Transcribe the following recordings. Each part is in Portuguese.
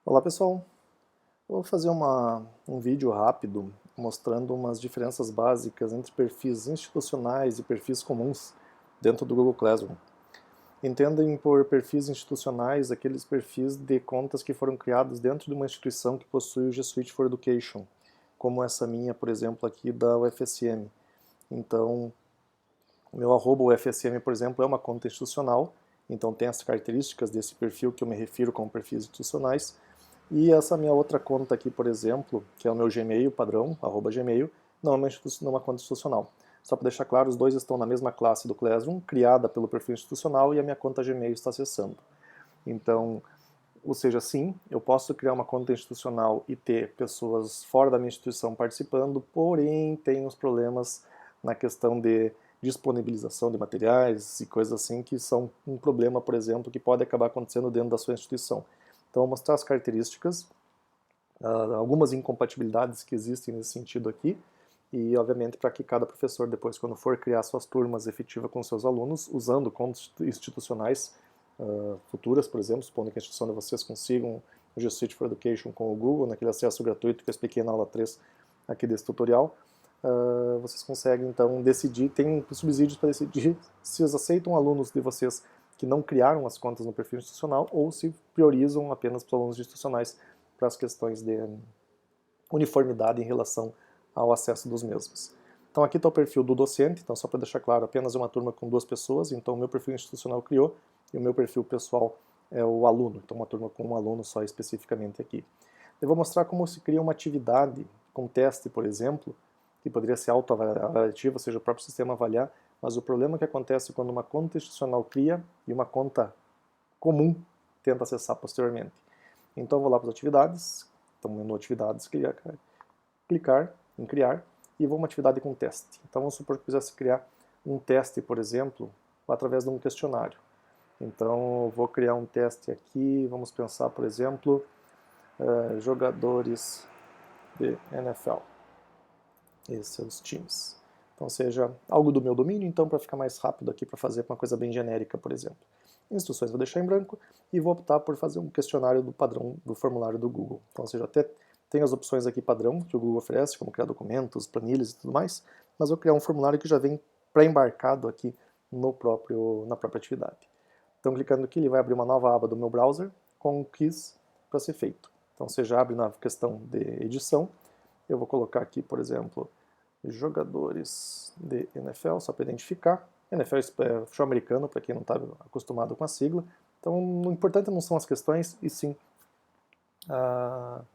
Olá pessoal, eu vou fazer um vídeo rápido mostrando umas diferenças básicas entre perfis institucionais e perfis comuns dentro do Google Classroom. Entendem por perfis institucionais aqueles perfis de contas que foram criados dentro de uma instituição que possui o G Suite for Education, como essa minha, por exemplo, aqui da UFSM. Então, o meu @UFSM, por exemplo, é uma conta institucional, então tem as características desse perfil que eu me refiro como perfis institucionais. E essa minha outra conta aqui, por exemplo, que é o meu Gmail padrão, @gmail, não é uma conta institucional. Só para deixar claro, os dois estão na mesma classe do Classroom, criada pelo perfil institucional, e a minha conta Gmail está acessando. Então, ou seja, sim, eu posso criar uma conta institucional e ter pessoas fora da minha instituição participando, porém tem uns problemas na questão de disponibilização de materiais e coisas assim que são um problema, por exemplo, que pode acabar acontecendo dentro da sua instituição. Então, eu vou mostrar as características, algumas incompatibilidades que existem nesse sentido aqui, e obviamente para que cada professor depois, quando for criar suas turmas efetivas com seus alunos, usando contas institucionais futuras, por exemplo, supondo que a instituição de vocês consigam o G Suite for Education com o Google, naquele acesso gratuito que eu expliquei na aula 3 aqui desse tutorial, vocês conseguem então decidir, tem subsídios para decidir se eles aceitam alunos de vocês que não criaram as contas no perfil institucional ou se priorizam apenas para os alunos institucionais para as questões de uniformidade em relação ao acesso dos mesmos. Então aqui está o perfil do docente, então só para deixar claro, apenas uma turma com 2 pessoas, então o meu perfil institucional criou e o meu perfil pessoal é o aluno, então uma turma com um aluno só especificamente aqui. Eu vou mostrar como se cria uma atividade com teste, por exemplo, que poderia ser autoavaliativa, ou seja, o próprio sistema avaliar, mas o problema que acontece quando uma conta institucional cria e uma conta comum tenta acessar posteriormente. Então eu vou lá para as atividades, então menu atividades, clicar em criar e vou uma atividade com teste. Então vamos supor que eu quisesse criar um teste, por exemplo, através de um questionário. Então eu vou criar um teste aqui, vamos pensar, por exemplo, jogadores de NFL e seus times. Então seja algo do meu domínio, então para ficar mais rápido aqui para fazer uma coisa bem genérica, por exemplo. Instruções vou deixar em branco e vou optar por fazer um questionário do padrão do formulário do Google. Então, ou seja, até tem as opções aqui padrão que o Google oferece, como criar documentos, planilhas e tudo mais, mas eu vou criar um formulário que já vem pré-embarcado aqui na própria atividade. Então, clicando aqui, ele vai abrir uma nova aba do meu browser com um quiz para ser feito. Então, você já abre na questão de edição. Eu vou colocar aqui, por exemplo, jogadores de NFL, só para identificar. NFL é futebol americano, para quem não está acostumado com a sigla. Então, o importante não são as questões, e sim a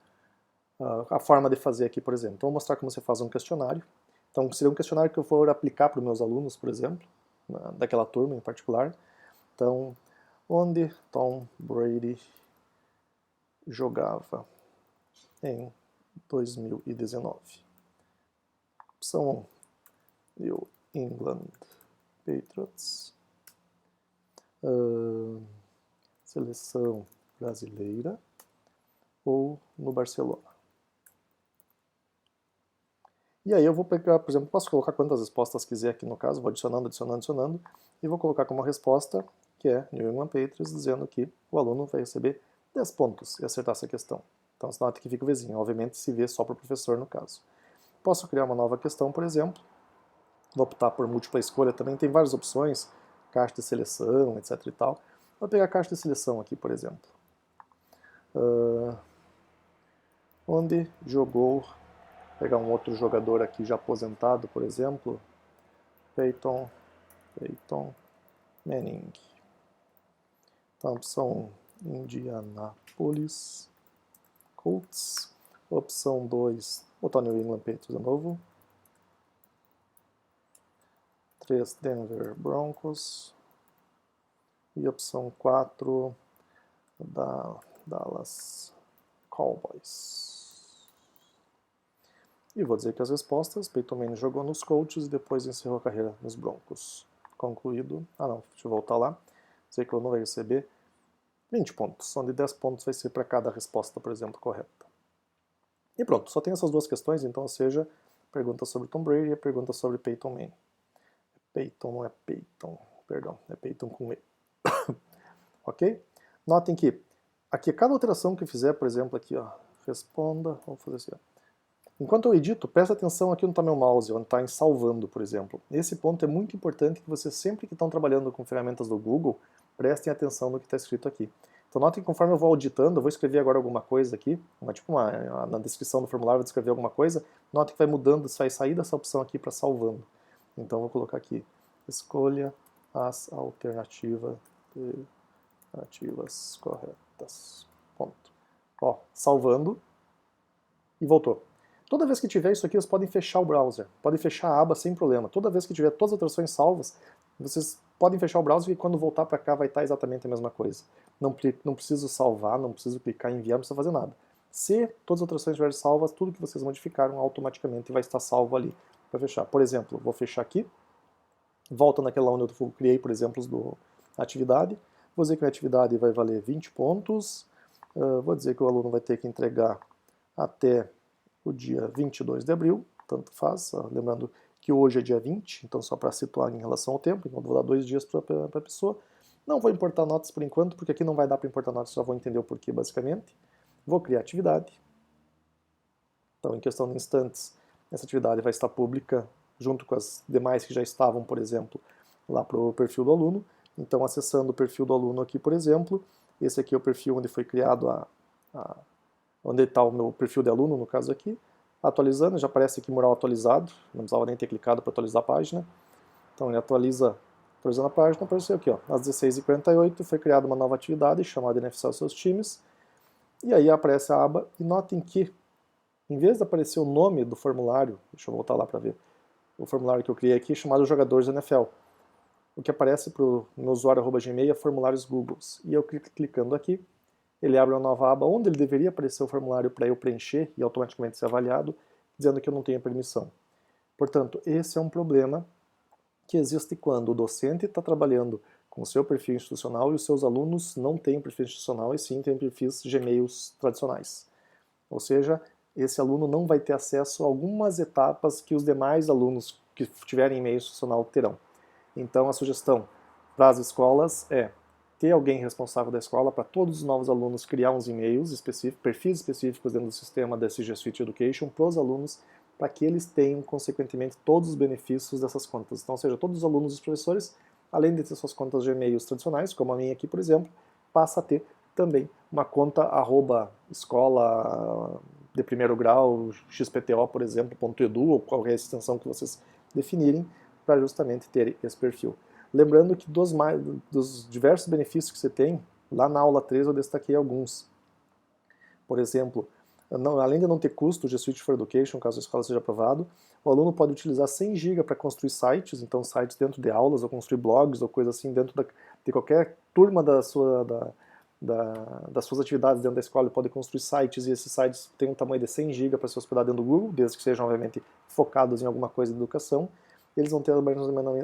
forma de fazer aqui, por exemplo. Então, vou mostrar como você faz um questionário. Então, seria um questionário que eu for aplicar para os meus alunos, por exemplo, daquela turma em particular. Então, onde Tom Brady jogava em 2019? Opção 1, New England Patriots, seleção brasileira ou no Barcelona. E aí eu vou pegar, por exemplo, posso colocar quantas respostas quiser aqui no caso, vou adicionando, e vou colocar como resposta, que é New England Patriots, dizendo que o aluno vai receber 10 pontos e acertar essa questão. Então, você nota que fica o vizinho, obviamente se vê só para o professor no caso. Posso criar uma nova questão, por exemplo, vou optar por múltipla escolha também, tem várias opções, caixa de seleção, etc e tal. Vou pegar a caixa de seleção aqui, por exemplo. Onde jogou, pegar um outro jogador aqui já aposentado, por exemplo, Peyton Manning. Então, opção 1, Indianapolis Colts. Opção 2, botar New England Patriots de novo. 3, Denver Broncos. E opção 4, Dallas Cowboys. E vou dizer que as respostas, Peyton Manning jogou nos Colts e depois encerrou a carreira nos Broncos. Concluído. Não, deixa eu voltar lá. Dizer que eu não vai receber 20 pontos, onde 10 pontos vai ser para cada resposta, por exemplo, correta. E pronto, só tem essas duas questões, então, ou seja, pergunta sobre Tom Brady e a pergunta sobre Peyton Manning. Peyton não é Peyton, perdão, é Peyton com E. Ok? Notem que aqui, cada alteração que eu fizer, por exemplo, aqui, ó, responda, vamos fazer assim, ó. Enquanto eu edito, presta atenção aqui onde está meu mouse, onde está em salvando, por exemplo. Esse ponto é muito importante que vocês, sempre que estão trabalhando com ferramentas do Google, prestem atenção no que está escrito aqui. Então notem que conforme eu vou auditando, eu vou escrever agora alguma coisa aqui, na descrição do formulário eu vou escrever alguma coisa, notem que vai mudando, vai sair dessa opção aqui para salvando. Então eu vou colocar aqui, escolha as alternativas corretas. Ponto. Ó, salvando e voltou. Toda vez que tiver isso aqui, vocês podem fechar o browser, podem fechar a aba sem problema. Toda vez que tiver todas as alterações salvas, vocês podem fechar o browser e quando voltar para cá vai estar exatamente a mesma coisa. Não preciso salvar, não preciso clicar em enviar, não precisa fazer nada. Se todas as alterações estiverem salvas, tudo que vocês modificaram automaticamente vai estar salvo ali para fechar. Por exemplo, vou fechar aqui, volta naquela onde eu criei, por exemplo, do atividade. Vou dizer que a atividade vai valer 20 pontos. Vou dizer que o aluno vai ter que entregar até o dia 22 de abril, tanto faz, lembrando que hoje é dia 20, então só para situar em relação ao tempo, então vou dar 2 dias para a pessoa. Não vou importar notas por enquanto, porque aqui não vai dar para importar notas, já vou entender o porquê basicamente. Vou criar atividade. Então, em questão de instantes, essa atividade vai estar pública junto com as demais que já estavam, por exemplo, lá para o perfil do aluno. Então, acessando o perfil do aluno aqui, por exemplo, esse aqui é o perfil onde foi criado onde está o meu perfil de aluno, no caso aqui, atualizando, já aparece aqui mural atualizado, não precisava nem ter clicado para atualizar a página. Então ele atualizando a página, apareceu aqui, ó, às 16h48 foi criada uma nova atividade chamada Beneficiar os seus times, e aí aparece a aba, e notem que, em vez de aparecer o nome do formulário, deixa eu voltar lá para ver, o formulário que eu criei aqui, chamado Jogadores NFL, o que aparece para o meu usuário @gmail é formulários Google, e eu clicando aqui, ele abre uma nova aba onde ele deveria aparecer o formulário para eu preencher e automaticamente ser avaliado, dizendo que eu não tenho permissão. Portanto, esse é um problema que existe quando o docente está trabalhando com o seu perfil institucional e os seus alunos não têm perfil institucional e sim têm perfis Gmails tradicionais. Ou seja, esse aluno não vai ter acesso a algumas etapas que os demais alunos que tiverem e-mail institucional terão. Então, a sugestão para as escolas é ter alguém responsável da escola para todos os novos alunos criar uns e-mails específicos, perfis específicos dentro do sistema da G Suite Education para os alunos, para que eles tenham, consequentemente, todos os benefícios dessas contas. Então, ou seja, todos os alunos e os professores, além de ter suas contas de e-mails tradicionais, como a minha aqui, por exemplo, passa a ter também uma conta @escola de primeiro grau, xpto, por exemplo, .edu, ou qualquer extensão que vocês definirem, para justamente ter esse perfil. Lembrando que dos diversos benefícios que você tem, lá na aula 3 eu destaquei alguns. Por exemplo, além de não ter custo, o G Suite for Education, caso a escola seja aprovado, o aluno pode utilizar 100 GB para construir sites, então sites dentro de aulas, ou construir blogs, ou coisa assim, dentro de qualquer turma das suas atividades dentro da escola, ele pode construir sites, e esses sites têm um tamanho de 100 GB para ser hospedado dentro do Google, desde que sejam, obviamente, focados em alguma coisa de educação. Eles vão ter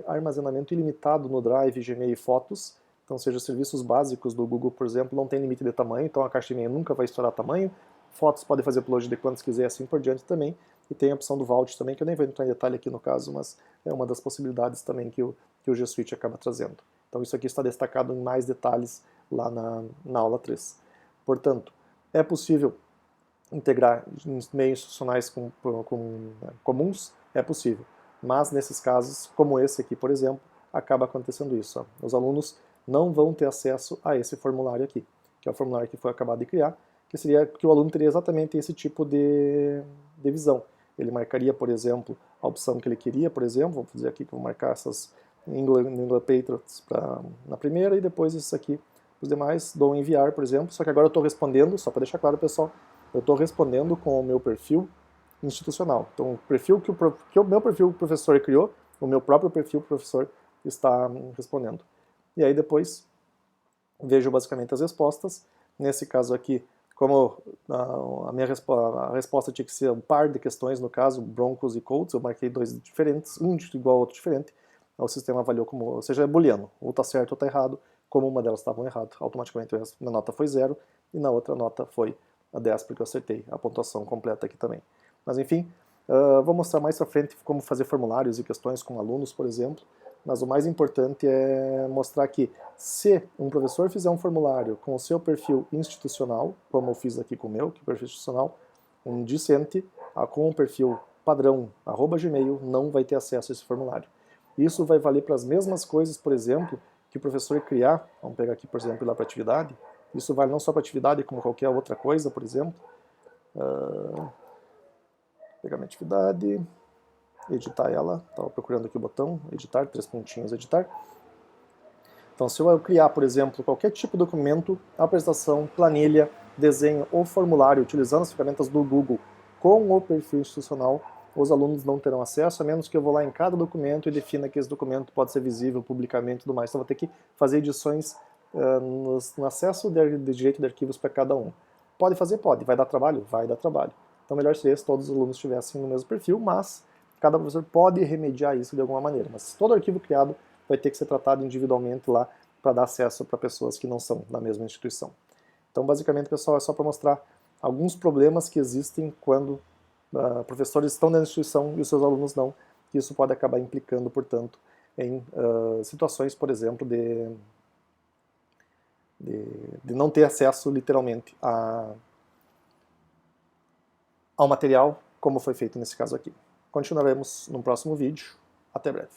armazenamento ilimitado no Drive, Gmail e Fotos. Então, seja serviços básicos do Google, por exemplo, não tem limite de tamanho, então a caixa de e-mail nunca vai estourar tamanho. Fotos podem fazer upload de quantos quiser, assim por diante também. E tem a opção do Vault também, que eu nem vou entrar em detalhe aqui no caso, mas é uma das possibilidades também que o G Suite acaba trazendo. Então isso aqui está destacado em mais detalhes lá na aula 3. Portanto, é possível integrar meios institucionais comuns? É possível. Mas nesses casos, como esse aqui, por exemplo, acaba acontecendo isso. Ó. Os alunos não vão ter acesso a esse formulário aqui, que é o formulário que foi acabado de criar, que seria que o aluno teria exatamente esse tipo de visão. Ele marcaria, por exemplo, a opção que ele queria, por exemplo, vou dizer aqui que eu vou marcar essas England Patriots na primeira e depois esses aqui, os demais, dou um enviar, por exemplo, só que agora eu estou respondendo, só para deixar claro, pessoal, eu estou respondendo com o meu perfil institucional. Então, o meu perfil professor criou, o meu próprio perfil professor está respondendo. E aí depois vejo basicamente as respostas. Nesse caso aqui, como a resposta tinha que ser um par de questões, no caso, Broncos e Colts, eu marquei 2 diferentes, um igual ao outro diferente, o sistema avaliou como, ou seja, é booleano, ou está certo ou está errado, como uma delas estava errada, automaticamente a minha nota foi 0, e na outra nota foi a 10, porque eu acertei a pontuação completa aqui também. Mas enfim, vou mostrar mais pra frente como fazer formulários e questões com alunos, por exemplo, mas o mais importante é mostrar que se um professor fizer um formulário com o seu perfil institucional, como eu fiz aqui com o meu, que é o perfil institucional, um discente com o perfil padrão @gmail não vai ter acesso a esse formulário. Isso vai valer para as mesmas coisas, por exemplo, que o professor criar, vamos pegar aqui, por exemplo, lá para atividade, isso vale não só para atividade, como qualquer outra coisa, por exemplo. Pegar minha atividade, editar ela, estava procurando aqui o botão, editar, 3 pontinhos, editar. Então, se eu criar, por exemplo, qualquer tipo de documento, apresentação, planilha, desenho ou formulário, utilizando as ferramentas do Google com o perfil institucional, os alunos não terão acesso, a menos que eu vou lá em cada documento e defina que esse documento pode ser visível publicamente e tudo mais. Então, eu vou ter que fazer edições no acesso de direito de arquivos para cada um. Pode fazer? Pode. Vai dar trabalho? Vai dar trabalho. Então, melhor seria se todos os alunos estivessem no mesmo perfil, mas cada professor pode remediar isso de alguma maneira. Mas todo arquivo criado vai ter que ser tratado individualmente lá para dar acesso para pessoas que não são da mesma instituição. Então, basicamente, pessoal, é só para mostrar alguns problemas que existem quando professores estão dentro da instituição e os seus alunos não, que isso pode acabar implicando, portanto, em situações, por exemplo, de não ter acesso, literalmente, ao material, como foi feito nesse caso aqui. Continuaremos no próximo vídeo. Até breve.